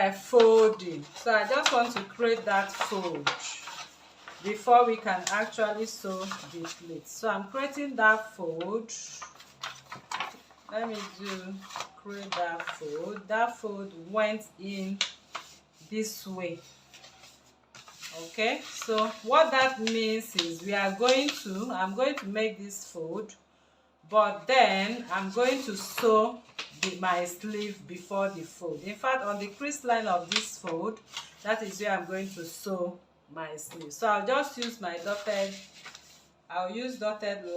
by folding. So I just want to create that fold before we can actually sew the pleats. So I'm creating that fold. Let me create that fold. That fold went in this way. Okay, so what that means is I'm going to make this fold, but then I'm going to sew my sleeve before the fold. In fact, on the crease line of this fold, that is where I'm going to sew my sleeve. So I'll just use my dotted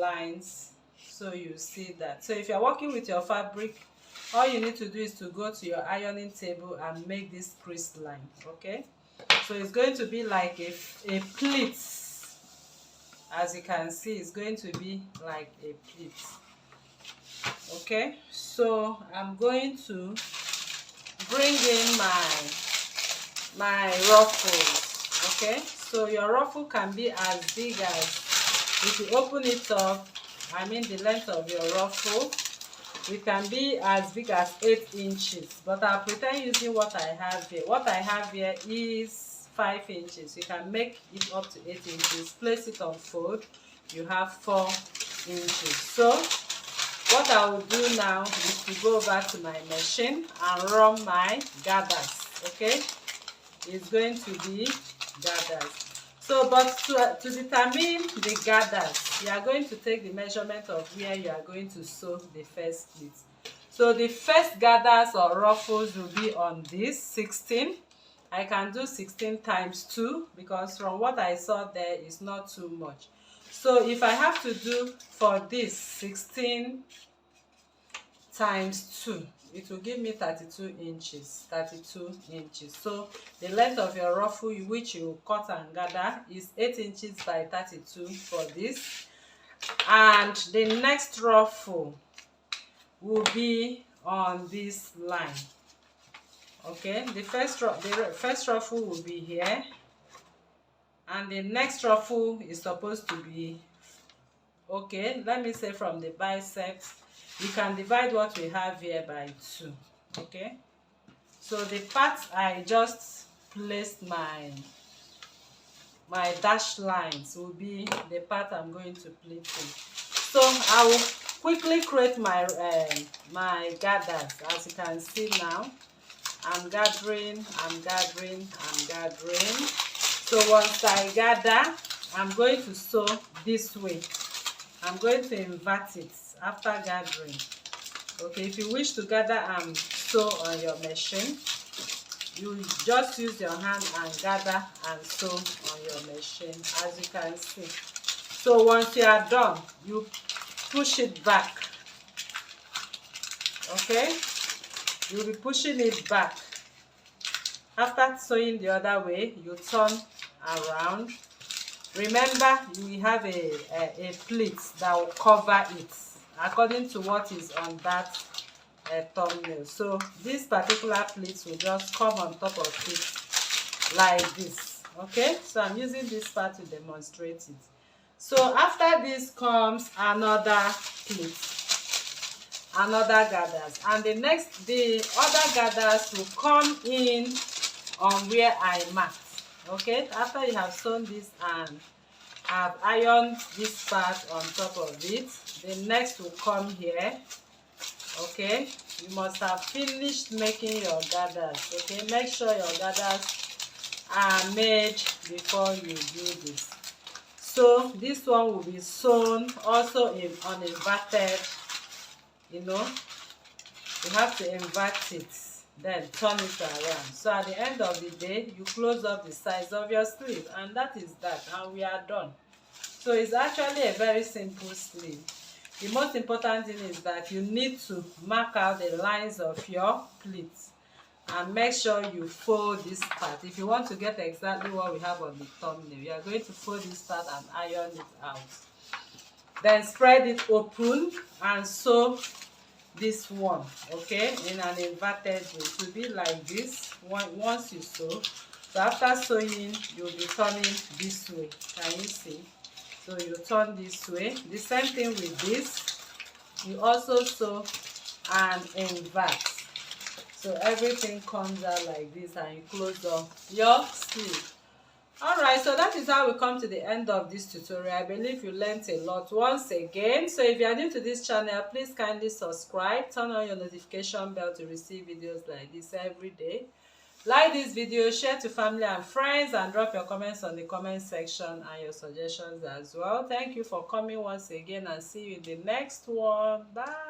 lines so you see that. So if you're working with your fabric, all you need to do is to go to your ironing table and make this crease line. Okay, so it's going to be like a pleat. As you can see, it's going to be like a pleat. Okay, so I'm going to bring in my ruffles. Okay, so your ruffle can be as big as, if you open it up, I mean the length of your ruffle, it can be as big as 8 inches, but I'll pretend using what I have here. What I have here is 5 inches. You can make it up to 8 inches. Place it on fold, you have 4 inches. So what I will do now is to go back to my machine and run my gathers. Okay, it's going to be gathers. So, but to determine the gathers, you are going to take the measurement of where you are going to sew the first pleat. So the first gathers or ruffles will be on this 16. I can do 16 times 2 because from what I saw there is not too much. So if I have to do for this 16 times 2, it will give me 32 inches. So the length of your ruffle which you cut and gather is 8 inches by 32 for this, and the next ruffle will be on this line. Okay, the first ruffle will be here, and the next ruffle is supposed to be, okay, let me say from the biceps. You can divide what we have here by 2. Okay, so the part I just placed my dashed lines will be the part I'm going to pleat in. So I will quickly create my gathers. As you can see now, I'm gathering. So once I gather, I'm going to sew this way. I'm going to invert it after gathering. Okay, if you wish to gather and sew on your machine, you just use your hand and gather and sew on your machine, as you can see. So once you are done, you push it back. Okay, you'll be pushing it back. After sewing the other way, you turn around. Remember, we have a pleat that will cover it according to what is on that thumbnail. So this particular pleat will just come on top of it like this. Okay, so I'm using this part to demonstrate it. So after this comes another pleat, another gathers, and the other gathers will come in on where I marked. Okay, after you have sewn this and have ironed this part on top of it, the next will come here. Okay, you must have finished making your gathers. Okay, make sure your gathers are made before you do this. So this one will be sewn also on inverted. You know, you have to invert it, then turn it around. So at the end of the day, you close up the size of your sleeve, and that is that, and we are done. So it's actually a very simple sleeve. The most important thing is that you need to mark out the lines of your pleats and make sure you fold this part. If you want to get exactly what we have on the thumbnail, you are going to fold this part and iron it out. Then spread it open and sew this one, okay, in an inverted way. It will be like this once you sew. So after sewing, you'll be turning this way. Can you see? So you turn this way. The same thing with this. You also sew and invert. So everything comes out like this and you close up your sleeve. Alright, so that is how we come to the end of this tutorial. I believe you learned a lot once again. So if you are new to this channel, please kindly subscribe, turn on your notification bell to receive videos like this every day. Like this video, share to family and friends, and drop your comments on the comment section and your suggestions as well. Thank you for coming once again, and see you in the next one. Bye.